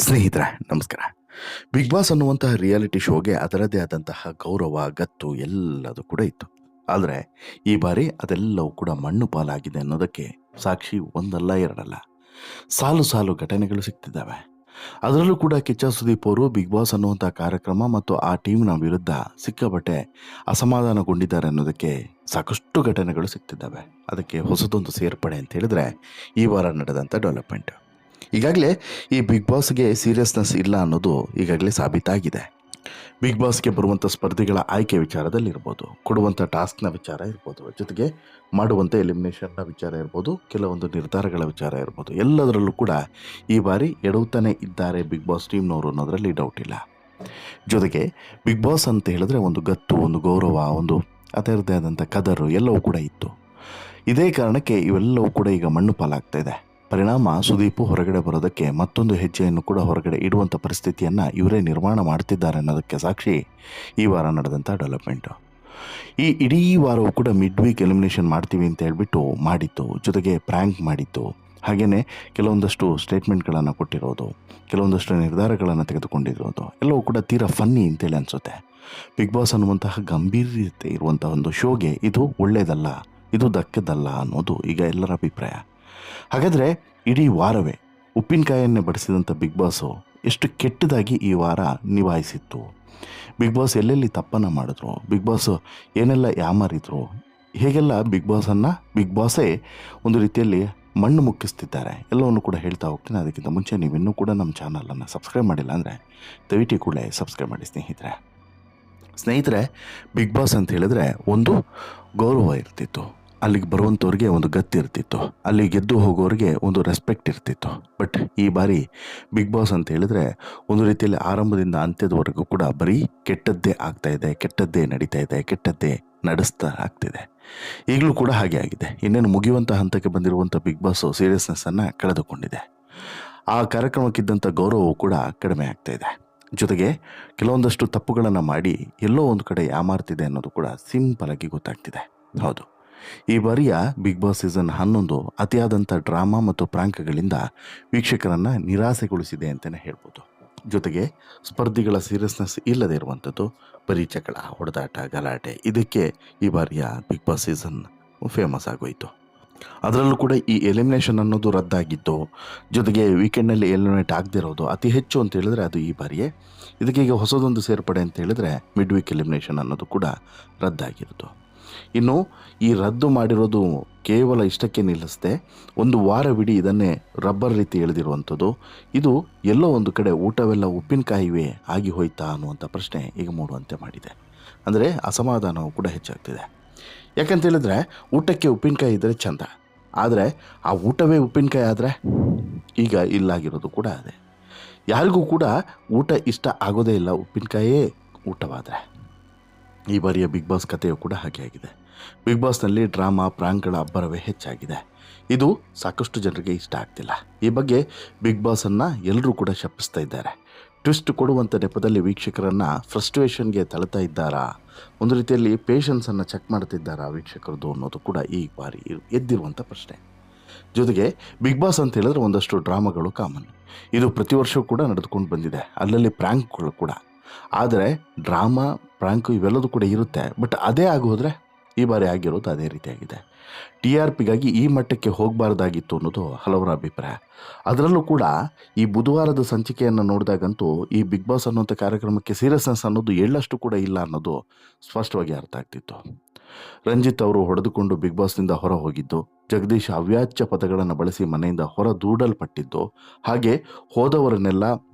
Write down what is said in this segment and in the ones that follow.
ಸ್ನೇಹಿತರೆ ನಮಸ್ಕಾರ. Big boss ಅನ್ನುವಂತಹ ರಿಯಾಲಿಟಿ ಶೋಗೆ ಅದರದ್ದೇ ಆದಂತಹ ಗೌರವ, ಗತ್ತು ಎಲ್ಲದೂ ಕೂಡ ಇತ್ತು. ಆದರೆ ಈ ಬಾರಿ ಅದೆಲ್ಲವೂ ಕೂಡ ಮಣ್ಣು ಪಾಲಾಗಿದೆ ಅನ್ನೋದಕ್ಕೆ ಸಾಕ್ಷಿ ಒಂದಲ್ಲ ಎರಡಲ್ಲ. ಸಾಲು ಸಾಲು ಘಟನೆಗಳು ಸಿಗ್ತಿದ್ದಾವೆ. ಅದರಲ್ಲೂ ಕೂಡ ಕಿಚ್ಚ ಸುದೀಪ್ ಅವರು ಬಿಗ್ ಬಾಸ್ ಅನ್ನುವಂಥ ಕಾರ್ಯಕ್ರಮ ಮತ್ತು ಆ ಟೀಮ್ನ ವಿರುದ್ಧ ಸಿಕ್ಕಾಪಟ್ಟೆ ಅಸಮಾಧಾನಗೊಂಡಿದ್ದಾರೆ ಅನ್ನೋದಕ್ಕೆ ಸಾಕಷ್ಟು ಘಟನೆಗಳು ಸಿಗ್ತಿದ್ದಾವೆ. ಅದಕ್ಕೆ ಹೊಸದೊಂದು ಸೇರ್ಪಡೆ ಅಂತ ಹೇಳಿದ್ರೆ ಈ ವಾರ ನಡೆದಂಥ ಡೆವಲಪ್ಮೆಂಟ್. ಈಗಾಗಲೇ ಈ ಬಿಗ್ ಬಾಸ್ಗೆ ಸೀರಿಯಸ್ನೆಸ್ ಇಲ್ಲ ಅನ್ನೋದು ಈಗಾಗಲೇ ಸಾಬೀತಾಗಿದೆ. ಬಿಗ್ ಬಾಸ್ಗೆ ಬರುವಂಥ ಸ್ಪರ್ಧಿಗಳ ಆಯ್ಕೆ ವಿಚಾರದಲ್ಲಿರ್ಬೋದು, ಕೊಡುವಂಥ ಟಾಸ್ಕ್ನ ವಿಚಾರ ಇರ್ಬೋದು, ಜೊತೆಗೆ ಮಾಡುವಂಥ ಎಲಿಮಿನೇಷನ್ನ ವಿಚಾರ ಇರ್ಬೋದು, ಕೆಲವೊಂದು ನಿರ್ಧಾರಗಳ ವಿಚಾರ ಇರ್ಬೋದು, ಎಲ್ಲದರಲ್ಲೂ ಕೂಡ ಈ ಬಾರಿ ಎಡವುತ್ತಾನೆ ಇದ್ದಾರೆ ಬಿಗ್ ಬಾಸ್ ಟೀಮ್ನವರು ಅನ್ನೋದರಲ್ಲಿ ಡೌಟ್ ಇಲ್ಲ. ಜೊತೆಗೆ ಬಿಗ್ ಬಾಸ್ ಅಂತ ಹೇಳಿದ್ರೆ ಒಂದು ಗತ್ತು, ಒಂದು ಗೌರವ, ಒಂದು ಅದರದ್ದೇ ಆದಂಥ ಕದರು ಎಲ್ಲವೂ ಕೂಡ ಇತ್ತು. ಇದೇ ಕಾರಣಕ್ಕೆ ಇವೆಲ್ಲವೂ ಕೂಡ ಈಗ ಮಣ್ಣು ಪಾಲಾಗ್ತಾ ಇದೆ. ಪರಿಣಾಮ ಸುದೀಪು ಹೊರಗಡೆ ಬರೋದಕ್ಕೆ ಮತ್ತೊಂದು ಹೆಜ್ಜೆಯನ್ನು ಕೂಡ ಹೊರಗಡೆ ಇಡುವಂಥ ಪರಿಸ್ಥಿತಿಯನ್ನು ಇವರೇ ನಿರ್ಮಾಣ ಮಾಡ್ತಿದ್ದಾರೆ ಅನ್ನೋದಕ್ಕೆ ಸಾಕ್ಷಿ ಈ ವಾರ ನಡೆದಂಥ ಡೆವಲಪ್ಮೆಂಟು. ಈ ಇಡೀ ವಾರವೂ ಕೂಡ ಮಿಡ್ ವೀಕ್ ಎಲಿಮಿನೇಷನ್ ಮಾಡ್ತೀವಿ ಅಂತ ಹೇಳ್ಬಿಟ್ಟು ಮಾಡಿತ್ತು, ಜೊತೆಗೆ ಪ್ರ್ಯಾಂಕ್ ಮಾಡಿತ್ತು, ಹಾಗೆಯೇ ಕೆಲವೊಂದಷ್ಟು ಸ್ಟೇಟ್ಮೆಂಟ್ಗಳನ್ನು ಕೊಟ್ಟಿರೋದು, ಕೆಲವೊಂದಷ್ಟು ನಿರ್ಧಾರಗಳನ್ನು ತೆಗೆದುಕೊಂಡಿರೋದು ಎಲ್ಲವೂ ಕೂಡ ತೀರಾ ಫನ್ನಿ ಅಂತೇಳಿ ಅನಿಸುತ್ತೆ. ಬಿಗ್ ಬಾಸ್ ಅನ್ನುವಂತಹ ಗಂಭೀರತೆ ಇರುವಂಥ ಒಂದು ಶೋಗೆ ಇದು ಒಳ್ಳೆಯದಲ್ಲ, ಇದು ದಕ್ಕದಲ್ಲ ಅನ್ನೋದು ಈಗ ಎಲ್ಲರ ಅಭಿಪ್ರಾಯ. ಹಾಗಾದರೆ ಇಡೀ ವಾರವೇ ಉಪ್ಪಿನಕಾಯಿಯನ್ನೇ ಬಡಿಸಿದಂಥ ಬಿಗ್ ಬಾಸು ಎಷ್ಟು ಕೆಟ್ಟದಾಗಿ ಈ ವಾರ ನಿಭಾಯಿಸಿತ್ತು. ಬಿಗ್ ಬಾಸ್ ಎಲ್ಲೆಲ್ಲಿ ತಪ್ಪನ್ನು ಮಾಡಿದ್ರು, ಬಿಗ್ ಬಾಸ್ ಏನೆಲ್ಲ ಯಾಮಾರಿದ್ರು, ಹೇಗೆಲ್ಲ ಬಿಗ್ ಬಾಸೇ ಒಂದು ರೀತಿಯಲ್ಲಿ ಮಣ್ಣು ಮುಕ್ಕಿಸ್ತಿದ್ದಾರೆ ಎಲ್ಲವನ್ನು ಕೂಡ ಹೇಳ್ತಾ ಹೋಗ್ತೀನಿ. ಅದಕ್ಕಿಂತ ಮುಂಚೆ ನೀವಿನ್ನೂ ಕೂಡ ನಮ್ಮ ಚಾನಲನ್ನು ಸಬ್ಸ್ಕ್ರೈಬ್ ಮಾಡಿಲ್ಲ ಅಂದರೆ ದಯವಿಟ್ಟು ಕೂಡಲೇ ಸಬ್ಸ್ಕ್ರೈಬ್ ಮಾಡಿ ಸ್ನೇಹಿತರೆ. ಬಿಗ್ ಬಾಸ್ ಅಂತ ಹೇಳಿದ್ರೆ ಒಂದು ಗೌರವ ಇರ್ತಿತ್ತು, ಅಲ್ಲಿಗೆ ಬರುವಂಥವ್ರಿಗೆ ಒಂದು ಗತ್ತಿರ್ತಿತ್ತು, ಅಲ್ಲಿ ಗೆದ್ದು ಹೋಗೋರಿಗೆ ಒಂದು ರೆಸ್ಪೆಕ್ಟ್ ಇರ್ತಿತ್ತು. ಬಟ್ ಈ ಬಾರಿ ಬಿಗ್ ಬಾಸ್ ಅಂತ ಹೇಳಿದ್ರೆ ಒಂದು ರೀತಿಯಲ್ಲಿ ಆರಂಭದಿಂದ ಅಂತ್ಯದವರೆಗೂ ಕೂಡ ಬರೀ ಕೆಟ್ಟದ್ದೇ ಆಗ್ತಾ ಇದೆ, ಕೆಟ್ಟದ್ದೇ ನಡೀತಾ ಇದೆ, ಕೆಟ್ಟದ್ದೇ ನಡೆಸ್ತಾ ಆಗ್ತಿದೆ. ಈಗಲೂ ಕೂಡ ಹಾಗೆ ಆಗಿದೆ. ಇನ್ನೇನು ಮುಗಿಯುವಂಥ ಹಂತಕ್ಕೆ ಬಂದಿರುವಂಥ ಬಿಗ್ ಬಾಸು ಸೀರಿಯಸ್ನೆಸ್ಸನ್ನು ಕಳೆದುಕೊಂಡಿದೆ. ಆ ಕಾರ್ಯಕ್ರಮಕ್ಕಿದ್ದಂಥ ಗೌರವವು ಕೂಡ ಕಡಿಮೆ ಆಗ್ತಾ ಇದೆ. ಜೊತೆಗೆ ಕೆಲವೊಂದಷ್ಟು ತಪ್ಪುಗಳನ್ನು ಮಾಡಿ ಎಲ್ಲೋ ಒಂದು ಕಡೆ ಯಾಮಾರ್ತಿದೆ ಅನ್ನೋದು ಕೂಡ ಸಿಂಪಲ್ ಆಗಿ ಗೊತ್ತಾಗ್ತಿದೆ. ಹೌದು, ಈ ಬಾರಿಯ ಬಿಗ್ ಬಾಸ್ ಸೀಸನ್ 11 ಅತಿಯಾದಂಥ ಡ್ರಾಮಾ ಮತ್ತು ಪ್ರಾಂಕ್ಗಳಿಂದ ವೀಕ್ಷಕರನ್ನು ನಿರಾಸೆಗೊಳಿಸಿದೆ ಅಂತಲೇ ಹೇಳ್ಬೋದು. ಜೊತೆಗೆ ಸ್ಪರ್ಧಿಗಳ ಸೀರಿಯಸ್ನೆಸ್ ಇಲ್ಲದೆ ಇರುವಂಥದ್ದು, ಬರೀ ಜಗಳ, ಹೊಡೆದಾಟ, ಗಲಾಟೆ, ಇದಕ್ಕೆ ಈ ಬಾರಿಯ ಬಿಗ್ ಬಾಸ್ ಸೀಸನ್ ಫೇಮಸ್ ಆಗೋಯಿತು. ಅದರಲ್ಲೂ ಕೂಡ ಈ ಎಲಿಮಿನೇಷನ್ ಅನ್ನೋದು ರದ್ದಾಗಿದ್ದು, ಜೊತೆಗೆ ವೀಕೆಂಡ್ನಲ್ಲಿ ಎಲಿಮಿನೇಟ್ ಆಗದಿರೋದು ಅತಿ ಹೆಚ್ಚು ಅಂತ ಹೇಳಿದ್ರೆ ಅದು ಈ ಬಾರಿಯೇ. ಇದಕ್ಕೆ ಈಗ ಹೊಸದೊಂದು ಸೇರ್ಪಡೆ ಅಂತ ಹೇಳಿದ್ರೆ ಮಿಡ್ ವೀಕ್ ಎಲಿಮಿನೇಷನ್ ಅನ್ನೋದು ಕೂಡ ರದ್ದಾಗಿರೋದು. ಇನ್ನು ಈ ರದ್ದು ಮಾಡಿರೋದು ಕೇವಲ ಇಷ್ಟಕ್ಕೆ ನಿಲ್ಲಿಸದೆ ಒಂದು ವಾರವಿಡೀ ಇದನ್ನೇ ರಬ್ಬರ್ ರೀತಿ ಎಳೆದಿರುವಂಥದ್ದು, ಇದು ಎಲ್ಲೋ ಒಂದು ಕಡೆ ಊಟವೆಲ್ಲ ಉಪ್ಪಿನಕಾಯಿವೇ ಆಗಿ ಹೋಯ್ತಾ ಅನ್ನುವಂಥ ಪ್ರಶ್ನೆ ಈಗ ಮೂಡುವಂತೆ ಮಾಡಿದೆ. ಅಂದರೆ ಅಸಮಾಧಾನವು ಕೂಡ ಹೆಚ್ಚಾಗ್ತಿದೆ. ಯಾಕಂತೇಳಿದ್ರೆ ಊಟಕ್ಕೆ ಉಪ್ಪಿನಕಾಯಿ ಇದ್ದರೆ ಚೆಂದ, ಆದರೆ ಆ ಊಟವೇ ಉಪ್ಪಿನಕಾಯಿ ಆದರೆ ಈಗ ಇಲ್ಲಾಗಿರೋದು ಕೂಡ ಅದೇ. ಯಾರಿಗೂ ಕೂಡ ಊಟ ಇಷ್ಟ ಆಗೋದೇ ಇಲ್ಲ ಉಪ್ಪಿನಕಾಯೇ ಊಟವಾದರೆ. ಈ ಬಾರಿಯ ಬಿಗ್ ಬಾಸ್ ಕಥೆಯು ಕೂಡ ಹಾಗೆ ಆಗಿದೆ. ಬಿಗ್ ಬಾಸ್ನಲ್ಲಿ ಡ್ರಾಮಾ ಪ್ರಾಂಕ್ಗಳ ಅಬ್ಬರವೇ ಹೆಚ್ಚಾಗಿದೆ. ಇದು ಸಾಕಷ್ಟು ಜನರಿಗೆ ಇಷ್ಟ ಆಗ್ತಿಲ್ಲ. ಈ ಬಗ್ಗೆ ಬಿಗ್ ಬಾಸನ್ನು ಎಲ್ಲರೂ ಕೂಡ ಶಪಿಸ್ತಾ ಇದ್ದಾರೆ. ಟ್ವಿಸ್ಟ್ ಕೊಡುವಂಥ ನೆಪದಲ್ಲಿ ವೀಕ್ಷಕರನ್ನು ಫ್ರಸ್ಟ್ರೇಷನ್ಗೆ ತಳ್ತಾ ಇದ್ದಾರಾ, ಒಂದು ರೀತಿಯಲ್ಲಿ ಪೇಷನ್ಸನ್ನು ಚೆಕ್ ಮಾಡ್ತಿದ್ದಾರಾ ವೀಕ್ಷಕರದು ಅನ್ನೋದು ಕೂಡ ಈ ಬಾರಿ ಎದ್ದಿರುವಂಥ ಪ್ರಶ್ನೆ. ಜೊತೆಗೆ ಬಿಗ್ ಬಾಸ್ ಅಂತ ಹೇಳಿದ್ರೆ ಒಂದಷ್ಟು ಡ್ರಾಮಾಗಳು ಕಾಮನ್, ಇದು ಪ್ರತಿ ವರ್ಷವೂ ಕೂಡ ನಡೆದುಕೊಂಡು ಬಂದಿದೆ. ಅಲ್ಲಲ್ಲಿ ಪ್ರಾಂಕ್ಗಳು ಕೂಡ, ಆದರೆ ಡ್ರಾಮಾ ಪ್ರಾಂಕು ಇವೆಲ್ಲದೂ ಕೂಡ ಇರುತ್ತೆ. ಬಟ್ ಅದೇ ಆಗೋದ್ರೆ ಈ ಬಾರಿ ಆಗಿರೋದು ಅದೇ ರೀತಿಯಾಗಿದೆ. TRPಗಾಗಿ ಈ ಮಟ್ಟಕ್ಕೆ ಹೋಗಬಾರ್ದಾಗಿತ್ತು ಅನ್ನೋದು ಹಲವರ ಅಭಿಪ್ರಾಯ. ಅದರಲ್ಲೂ ಕೂಡ ಈ ಬುಧವಾರದ ಸಂಚಿಕೆಯನ್ನು ನೋಡಿದಾಗಂತೂ ಈ ಬಿಗ್ ಬಾಸ್ ಅನ್ನೋಂಥ ಕಾರ್ಯಕ್ರಮಕ್ಕೆ ಸೀರಿಯಸ್ನೆಸ್ ಅನ್ನೋದು ಎಳ್ಳಷ್ಟು ಕೂಡ ಇಲ್ಲ ಅನ್ನೋದು ಸ್ಪಷ್ಟವಾಗಿ ಅರ್ಥ ಆಗ್ತಿತ್ತು. ರಂಜಿತ್ ಅವರು ಹೊಡೆದುಕೊಂಡು ಬಿಗ್ ಬಾಸ್ನಿಂದ ಹೊರ ಹೋಗಿದ್ದು, ಜಗದೀಶ್ ಅವ್ಯಾಚ್ಯ ಪದಗಳನ್ನು ಬಳಸಿ ಮನೆಯಿಂದ ಹೊರ ದೂಡಲ್ಪಟ್ಟಿದ್ದು, ಹಾಗೆ ಹೋದವರನ್ನೆಲ್ಲ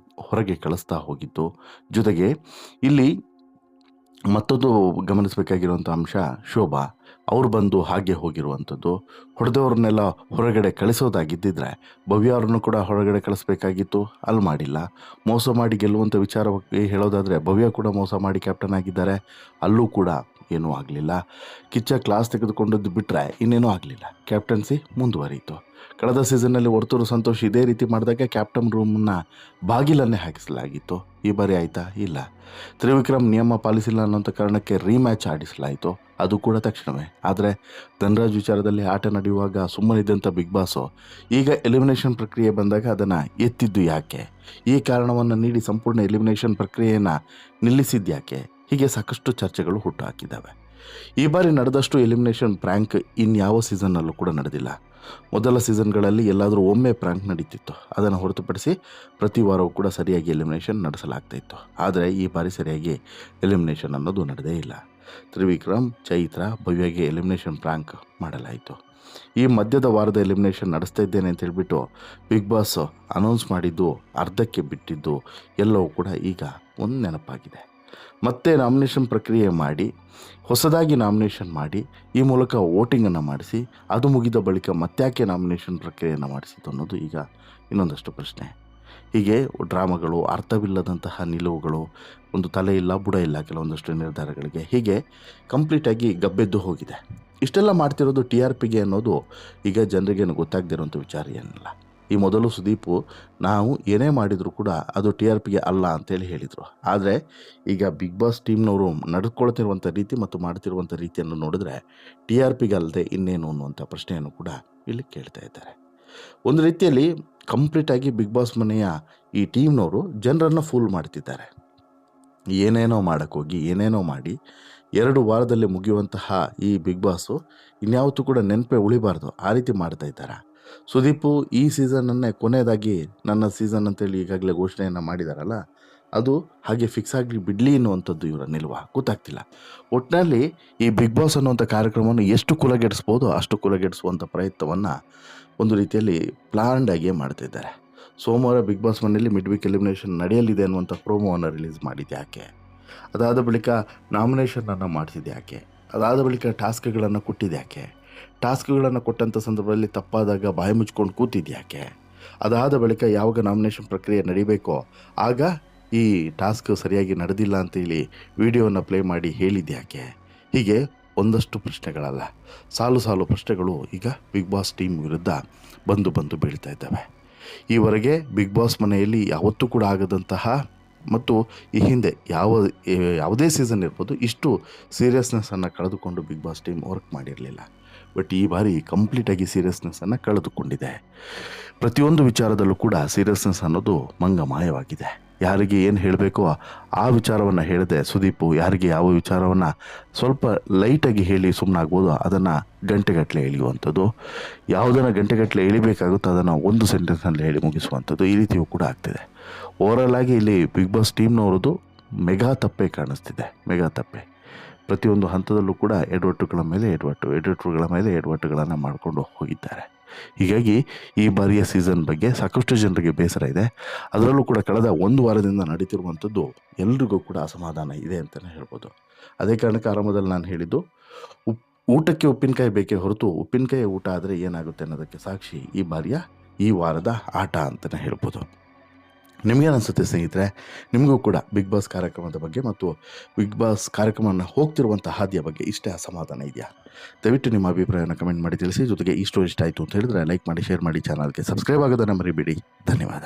ಹೊರಗೆ ಕಳಿಸ್ತಾ ಹೋಗಿದ್ದು, ಜೊತೆಗೆ ಇಲ್ಲಿ ಮತ್ತೊಂದು ಗಮನಿಸಬೇಕಾಗಿರುವಂಥ ಅಂಶ ಶೋಭಾ ಅವ್ರು ಬಂದು ಹಾಗೆ ಹೋಗಿರುವಂಥದ್ದು. ಹೊಡೆದವ್ರನ್ನೆಲ್ಲ ಹೊರಗಡೆ ಕಳಿಸೋದಾಗಿದ್ದಿದ್ರೆ ಭವ್ಯ ಅವ್ರನ್ನು ಕೂಡ ಹೊರಗಡೆ ಕಳಿಸ್ಬೇಕಾಗಿತ್ತು, ಅಲ್ಲಿ ಮಾಡಿಲ್ಲ. ಮೋಸ ಮಾಡಿ ಗೆಲ್ಲುವಂಥ ವಿಚಾರವಾಗಿ ಹೇಳೋದಾದರೆ ಭವ್ಯ ಕೂಡ ಮೋಸ ಮಾಡಿ ಕ್ಯಾಪ್ಟನ್ ಆಗಿದ್ದಾರೆ, ಅಲ್ಲೂ ಕೂಡ ಏನೂ ಆಗಲಿಲ್ಲ. ಕಿಚ್ಚ ಕ್ಲಾಸ್ ತೆಗೆದುಕೊಂಡದ್ದು ಬಿಟ್ಟರೆ ಇನ್ನೇನೂ ಆಗಲಿಲ್ಲ. ಕ್ಯಾಪ್ಟನ್ಸಿ ಮುಂದುವರಿಯಿತು. ಕಳೆದ ಸೀಸನ್ನಲ್ಲಿ ವರ್ತೂರು ಸಂತೋಷ್ ಇದೇ ರೀತಿ ಮಾಡಿದಾಗ ಕ್ಯಾಪ್ಟನ್ ರೂಮನ್ನು ಬಾಗಿಲನ್ನೇ ಹಾಕಿಸಲಾಗಿತ್ತು. ಈ ಬಾರಿ ಆಯಿತಾ? ಇಲ್ಲ. ತ್ರಿವಿಕ್ರಮ್ ನಿಯಮ ಪಾಲಿಸಿಲ್ಲ ಅನ್ನೋಂಥ ಕಾರಣಕ್ಕೆ ರೀಮ್ಯಾಚ್ ಆಡಿಸಲಾಯಿತು. ಅದು ಕೂಡ ತಕ್ಷಣವೇ. ಆದರೆ ಧನರಾಜ್ ವಿಚಾರದಲ್ಲಿ ಆಟ ನಡೆಯುವಾಗ ಸುಮ್ಮನಿದ್ದಂಥ ಬಿಗ್ ಬಾಸು ಈಗ ಎಲಿಮಿನೇಷನ್ ಪ್ರಕ್ರಿಯೆ ಬಂದಾಗ ಅದನ್ನು ಎತ್ತಿದ್ದು ಯಾಕೆ? ಈ ಕಾರಣವನ್ನು ನೀಡಿ ಸಂಪೂರ್ಣ ಎಲಿಮಿನೇಷನ್ ಪ್ರಕ್ರಿಯೆಯನ್ನು ನಿಲ್ಲಿಸಿದ್ದು ಯಾಕೆ? ಹೀಗೆ ಸಾಕಷ್ಟು ಚರ್ಚೆಗಳು ಹುಟ್ಟುಹಾಕಿದ್ದಾವೆ. ಈ ಬಾರಿ ನಡೆದಷ್ಟು ಎಲಿಮಿನೇಷನ್ ಪ್ರ್ಯಾಂಕ್ ಇನ್ಯಾವ ಸೀಸನ್ನಲ್ಲೂ ಕೂಡ ನಡೆದಿಲ್ಲ. ಮೊದಲ ಸೀಸನ್ಗಳಲ್ಲಿ ಎಲ್ಲಾದರೂ ಒಮ್ಮೆ ಪ್ರ್ಯಾಂಕ್ ನಡೀತಿತ್ತು. ಅದನ್ನು ಹೊರತುಪಡಿಸಿ ಪ್ರತಿ ವಾರವೂ ಕೂಡ ಸರಿಯಾಗಿ ಎಲಿಮಿನೇಷನ್ ನಡೆಸಲಾಗ್ತಾಯಿತ್ತು. ಆದರೆ ಈ ಬಾರಿ ಸರಿಯಾಗಿ ಎಲಿಮಿನೇಷನ್ ಅನ್ನೋದು ನಡೆದೇ ಇಲ್ಲ. ತ್ರಿವಿಕ್ರಮ್, ಚೈತ್ರ, ಭವ್ಯಗೆ ಎಲಿಮಿನೇಷನ್ ಪ್ರ್ಯಾಂಕ್ ಮಾಡಲಾಯಿತು. ಈ ಮಧ್ಯದ ವಾರದ ಎಲಿಮಿನೇಷನ್ ನಡೆಸ್ತಾ ಇದ್ದೇನೆ ಅಂತ ಹೇಳಿಬಿಟ್ಟು ಬಿಗ್ ಬಾಸ್ ಅನೌನ್ಸ್ ಮಾಡಿದ್ದು ಅರ್ಧಕ್ಕೆ ಬಿಟ್ಟಿದ್ದು ಎಲ್ಲವೂ ಕೂಡ ಈಗ ಒಂದು ನೆನಪಾಗಿದೆ. ಮತ್ತೆ ನಾಮಿನೇಷನ್ ಪ್ರಕ್ರಿಯೆ ಮಾಡಿ ಹೊಸದಾಗಿ ನಾಮಿನೇಷನ್ ಮಾಡಿ ಈ ಮೂಲಕ ವೋಟಿಂಗನ್ನು ಮಾಡಿಸಿ ಅದು ಮುಗಿದ ಬಳಿಕ ಮತ್ತ್ಯಾಕೆ ನಾಮಿನೇಷನ್ ಪ್ರಕ್ರಿಯೆಯನ್ನು ಮಾಡಿಸಿತು ಅನ್ನೋದು ಈಗ ಇನ್ನೊಂದಷ್ಟು ಪ್ರಶ್ನೆ. ಹೀಗೆ ಡ್ರಾಮಾಗಳು, ಅರ್ಥವಿಲ್ಲದಂತಹ ನಿಲುವುಗಳು, ಒಂದು ತಲೆ ಇಲ್ಲ ಬುಡ ಇಲ್ಲ ಕೆಲವೊಂದಷ್ಟು ನಿರ್ಧಾರಗಳಿಗೆ, ಹೀಗೆ ಕಂಪ್ಲೀಟಾಗಿ ಗಬ್ಬೆದ್ದು ಹೋಗಿದೆ. ಇಷ್ಟೆಲ್ಲ ಮಾಡ್ತಿರೋದು ಟಿ ಆರ್ ಪಿಗೆ ಅನ್ನೋದು ಈಗ ಜನರಿಗೇನು ಗೊತ್ತಾಗದಿರೋಂಥ ವಿಚಾರ ಏನಿಲ್ಲ. ಈ ಮೊದಲು ಸುದೀಪು ನಾವು ಏನೇ ಮಾಡಿದರೂ ಕೂಡ ಅದು ಟಿ ಆರ್ ಪಿಗೆ ಅಲ್ಲ ಅಂತೇಳಿ ಹೇಳಿದರು. ಆದರೆ ಈಗ ಬಿಗ್ ಬಾಸ್ ಟೀಮ್ನವರು ನಡೆದುಕೊಳ್ತಿರುವಂಥ ರೀತಿ ಮತ್ತು ಮಾಡ್ತಿರುವಂಥ ರೀತಿಯನ್ನು ನೋಡಿದ್ರೆ ಟಿ ಆರ್ ಪಿಗೆ ಅಲ್ಲದೆ ಇನ್ನೇನು ಅನ್ನುವಂಥ ಪ್ರಶ್ನೆಯನ್ನು ಕೂಡ ಇಲ್ಲಿ ಕೇಳ್ತಾ ಇದ್ದಾರೆ. ಒಂದು ರೀತಿಯಲ್ಲಿ ಕಂಪ್ಲೀಟಾಗಿ ಬಿಗ್ ಬಾಸ್ ಮನೆಯ ಈ ಟೀಮ್ನವರು ಜನರನ್ನು ಫೂಲ್ ಮಾಡ್ತಿದ್ದಾರೆ. ಏನೇನೋ ಮಾಡೋಕ್ಕೋಗಿ ಏನೇನೋ ಮಾಡಿ 2 ವಾರದಲ್ಲಿ ಮುಗಿಯುವಂತಹ ಈ ಬಿಗ್ ಬಾಸು ಇನ್ಯಾವತ್ತೂ ಕೂಡ ನೆನಪೇ ಉಳಿಬಾರ್ದು ಆ ರೀತಿ ಮಾಡ್ತಾ ಇದ್ದಾರೆ. ಸುದೀಪು ಈ ಸೀಸನನ್ನೇ ಕೊನೆಯದಾಗಿ ನನ್ನ ಸೀಸನ್ ಅಂತೇಳಿ ಈಗಾಗಲೇ ಘೋಷಣೆಯನ್ನು ಮಾಡಿದಾರಲ್ಲ, ಅದು ಹಾಗೆ ಫಿಕ್ಸ್ ಆಗಿ ಬಿಡಲಿ ಅನ್ನುವಂಥದ್ದು ಇವರ ನಿಲುವು ಗೊತ್ತಾಗ್ತಿಲ್ಲ. ಒಟ್ಟಿನಲ್ಲಿ ಈ ಬಿಗ್ ಬಾಸ್ ಅನ್ನುವಂಥ ಕಾರ್ಯಕ್ರಮವನ್ನು ಎಷ್ಟು ಕುಲಗೆಡಿಸ್ಬೋದು ಅಷ್ಟು ಕುಲಗೆಡಿಸುವಂಥ ಪ್ರಯತ್ನವನ್ನು ಒಂದು ರೀತಿಯಲ್ಲಿ ಪ್ಲಾನ್ಡಾಗಿಯೇ ಮಾಡ್ತಿದ್ದಾರೆ. ಸೋಮವಾರ ಬಿಗ್ ಬಾಸ್ ಮನೆಯಲ್ಲಿ ಮಿಡ್ ವೀಕ್ ಎಲಿಮಿನೇಷನ್ ನಡೆಯಲಿದೆ ಅನ್ನುವಂಥ ಪ್ರೋಮೋವನ್ನು ರಿಲೀಸ್ ಮಾಡಿದ್ದು ಯಾಕೆ? ಅದಾದ ಬಳಿಕ ನಾಮಿನೇಷನನ್ನು ಮಾಡಿಸಿದ್ದು ಯಾಕೆ? ಅದಾದ ಬಳಿಕ ಟಾಸ್ಕ್ಗಳನ್ನು ಕೊಟ್ಟಿದ್ದು ಯಾಕೆ? ಟಾಸ್ಕ್ಗಳನ್ನು ಕೊಟ್ಟಂಥ ಸಂದರ್ಭದಲ್ಲಿ ತಪ್ಪಾದಾಗ ಬಾಯಿ ಮುಚ್ಕೊಂಡು ಕೂತಿದ್ದು ಯಾಕೆ? ಅದಾದ ಬಳಿಕ ಯಾವಾಗ ನಾಮಿನೇಷನ್ ಪ್ರಕ್ರಿಯೆ ನಡಿಬೇಕೋ ಆಗ ಈ ಟಾಸ್ಕ್ ಸರಿಯಾಗಿ ನಡೆದಿಲ್ಲ ಅಂತೇಳಿ ವಿಡಿಯೋವನ್ನು ಪ್ಲೇ ಮಾಡಿ ಹೇಳಿದ್ದು ಯಾಕೆ? ಹೀಗೆ ಒಂದಷ್ಟು ಪ್ರಶ್ನೆಗಳಲ್ಲ, ಸಾಲು ಸಾಲು ಪ್ರಶ್ನೆಗಳು ಈಗ ಬಿಗ್ ಬಾಸ್ ಟೀಮ್ ವಿರುದ್ಧ ಬಂದು ಬೀಳ್ತಾ ಇದ್ದಾವೆ. ಈವರೆಗೆ ಬಿಗ್ ಬಾಸ್ ಮನೆಯಲ್ಲಿ ಯಾವತ್ತೂ ಕೂಡ ಆಗದಂತಹ ಮತ್ತು ಈ ಹಿಂದೆ ಯಾವುದೇ ಸೀಸನ್ ಇರ್ಬೋದು ಇಷ್ಟು ಸೀರಿಯಸ್ನೆಸ್ಸನ್ನು ಕಳೆದುಕೊಂಡು ಬಿಗ್ ಬಾಸ್ ಟೀಮ್ ವರ್ಕ್ ಮಾಡಿರಲಿಲ್ಲ. ಬಟ್ ಈ ಬಾರಿ ಕಂಪ್ಲೀಟಾಗಿ ಸೀರಿಯಸ್ನೆಸ್ಸನ್ನು ಕಳೆದುಕೊಂಡಿದೆ. ಪ್ರತಿಯೊಂದು ವಿಚಾರದಲ್ಲೂ ಕೂಡ ಸೀರಿಯಸ್ನೆಸ್ ಅನ್ನೋದು ಮಂಗಮಾಯವಾಗಿದೆ. ಯಾರಿಗೆ ಏನು ಹೇಳಬೇಕೋ ಆ ವಿಚಾರವನ್ನು ಹೇಳದೆ ಸುದೀಪು ಯಾರಿಗೆ ಯಾವ ವಿಚಾರವನ್ನು ಸ್ವಲ್ಪ ಲೈಟಾಗಿ ಹೇಳಿ ಸುಮ್ಮನಾಗ್ಬೋದು ಅದನ್ನು ಗಂಟೆಗಟ್ಟಲೆ ಎಳೆಯುವಂಥದ್ದು, ಯಾವುದನ್ನು ಗಂಟೆಗಟ್ಟಲೆ ಎಳಿಬೇಕಾಗುತ್ತೋ ಅದನ್ನು ಒಂದು ಸೆಂಟೆನ್ಸ್ನಲ್ಲಿ ಹೇಳಿ ಮುಗಿಸುವಂಥದ್ದು, ಈ ರೀತಿಯೂ ಕೂಡ ಆಗ್ತಿದೆ. ಓವರಾಲ್ ಆಗಿ ಇಲ್ಲಿ ಬಿಗ್ ಬಾಸ್ ಟೀಮ್ನವ್ರದ್ದು ಮೆಗಾ ತಪ್ಪೇ ಕಾಣಿಸ್ತಿದೆ, ಮೆಗಾ ತಪ್ಪೆ. ಪ್ರತಿಯೊಂದು ಹಂತದಲ್ಲೂ ಕೂಡ ಎಡವಟ್ಟುಗಳ ಮೇಲೆ ಎಡವಟ್ಟುಗಳ ಮೇಲೆ ಎಡವಟ್ಟುಗಳನ್ನು ಮಾಡಿಕೊಂಡು ಹೋಗಿದ್ದಾರೆ. ಹೀಗಾಗಿ ಈ ಬಾರಿಯ ಸೀಸನ್ ಬಗ್ಗೆ ಸಾಕಷ್ಟು ಜನರಿಗೆ ಬೇಸರ ಇದೆ. ಅದರಲ್ಲೂ ಕೂಡ ಕಳೆದ 1 ವಾರದಿಂದ ನಡೀತಿರುವಂಥದ್ದು ಎಲ್ರಿಗೂ ಕೂಡ ಅಸಮಾಧಾನ ಇದೆ ಅಂತಲೇ ಹೇಳ್ಬೋದು. ಅದೇ ಕಾರಣಕ್ಕೆ ಆರಂಭದಲ್ಲಿ ನಾನು ಹೇಳಿದ್ದು ಊಟಕ್ಕೆ ಉಪ್ಪಿನಕಾಯಿ ಬೇಕೇ ಹೊರತು ಉಪ್ಪಿನಕಾಯಿ ಊಟ ಆದರೆ ಏನಾಗುತ್ತೆ ಅನ್ನೋದಕ್ಕೆ ಸಾಕ್ಷಿ ಈ ವಾರದ ಆಟ ಅಂತಲೇ ಹೇಳ್ಬೋದು. ನಿಮಗೇನು ಅನಿಸುತ್ತೆ ಸ್ನೇಹಿತರೆ? ನಿಮಗೂ ಕೂಡ ಬಿಗ್ ಬಾಸ್ ಕಾರ್ಯಕ್ರಮದ ಬಗ್ಗೆ ಮತ್ತು ಬಿಗ್ ಬಾಸ್ ಕಾರ್ಯಕ್ರಮವನ್ನು ಹೋಗ್ತಿರುವಂಥ ಹಾದಿಯ ಬಗ್ಗೆ ಇಷ್ಟೇ ಅಸಮಾಧಾನ ಇದೆಯಾ? ದಯವಿಟ್ಟು ನಿಮ್ಮ ಅಭಿಪ್ರಾಯವನ್ನು ಕಮೆಂಟ್ ಮಾಡಿ ತಿಳಿಸಿ. ಜೊತೆಗೆ ಈ ಸ್ಟೋರಿ ಇಷ್ಟ ಆಯಿತು ಅಂತ ಹೇಳಿದ್ರೆ ಲೈಕ್ ಮಾಡಿ, ಶೇರ್ ಮಾಡಿ, ಚಾನಲ್ಗೆ ಸಬ್ಸ್ಕ್ರೈಬ್ ಆಗೋದನ್ನು ಮರಿಬೇಡಿ. ಧನ್ಯವಾದ.